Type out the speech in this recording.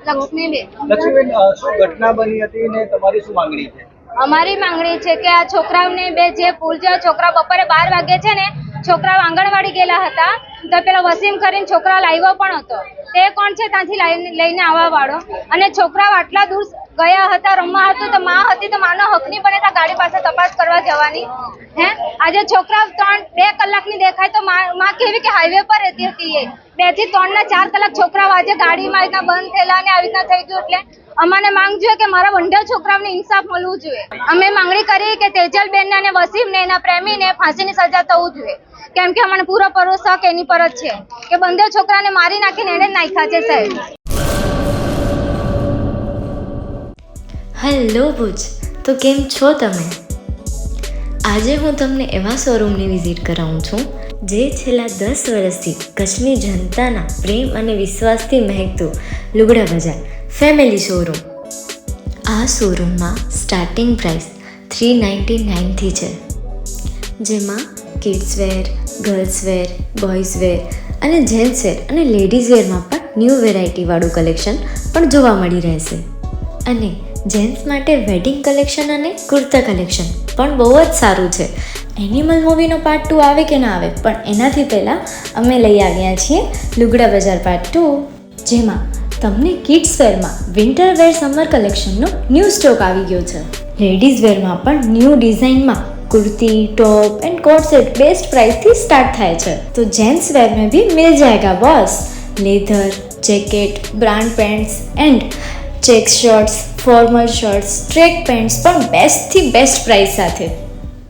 લક્ષ્મીબેન. લક્ષ્મીબેન, શું ઘટના બની હતી ને તમારી શું માંગણી છે? અમારી માંગણી છે કે આ છોકરાઓને બે જે પુલ છે, છોકરા બપોરે 12 વાગે છે ને છોકરાઓ આંગણવાડી ગયેલા હતા તો પેલા વસીમ કરીને છોકરા લાવ્યો પણ હતો. તે કોણ છે ત્યાંથી લઈને આવવા વાળો, અને છોકરાઓ આટલા દૂર ગયા હતા, રમવા હતું તો માં હતી તો માનો હક નહીં બને ત્યાં ગાડી પાસે તપાસ કરવા જવાની. આજે છોકરાઓ 2 કલાકની દેખાય તો માં કેવી કે હાઈવે પર રહેતી હતી. એ 2 થી 3 ના 4 કલાક છોકરાઓ આજે ગાડીમાં રીતના બંધ થયેલા અને આવી રીતના થઈ ગયું. એટલે અમાને માંગ જોઈએ કે મારા વંઢિયા છોકરાઓને ઇન્સાફ મળવું જોઈએ. અમે માંગણી કરી કે તેજલબેન અને વસીમને એના પ્રેમીને ફાંસીની સજા થવું જોઈએ, કેમ કે અમને પૂરો ભરોસો એની પર જ છે કે બંને છોકરાને મારી નાખીને એને જ નાખ્યા છે સાહેબ. હેલો ભુજ, તો કેમ છો તમે? આજે હું તમને એવા શોરૂમની વિઝિટ કરાવું છું જે છેલ્લા 10 વર્ષથી કચ્છની જનતાના પ્રેમ અને વિશ્વાસથી મહેકતું લુગડા બજાર ફેમિલી શોરૂમ. આ શોરૂમમાં સ્ટાર્ટિંગ પ્રાઇસ 399થી છે, જેમાં kids wear, girls wear, boys wear અને જેન્ટ્સ વેર અને લેડીઝ વેરમાં પણ ન્યૂ વેરાયટીવાળું કલેક્શન પણ જોવા મળી રહેશે. અને જેન્ટ્સ માટે વેડિંગ કલેક્શન અને કુર્તા કલેક્શન પણ બહુ જ સારું છે. એનિમલ મૂવીનો પાર્ટ 2 આવે કે ના આવે, પણ એનાથી પહેલાં અમે લઈ આવ્યા છીએ લુગડા બજાર પાર્ટ 2, જેમાં તમને કિડ્સ વેરમાં વિન્ટર વેર સમર કલેક્શનનો ન્યૂ સ્ટોક આવી ગયો છે. લેડીઝ વેરમાં પણ ન્યૂ ડિઝાઇનમાં kurti, top and coat set best price थी स्टार्ट थाय छे. तो जेंट्स वेर में भी मिल जाएगा boss. Leather, jacket, brand pants and check shirts, formal shirts, track pants પણ બેસ્ટ થી બેસ્ટ પ્રાઇસ સાથે.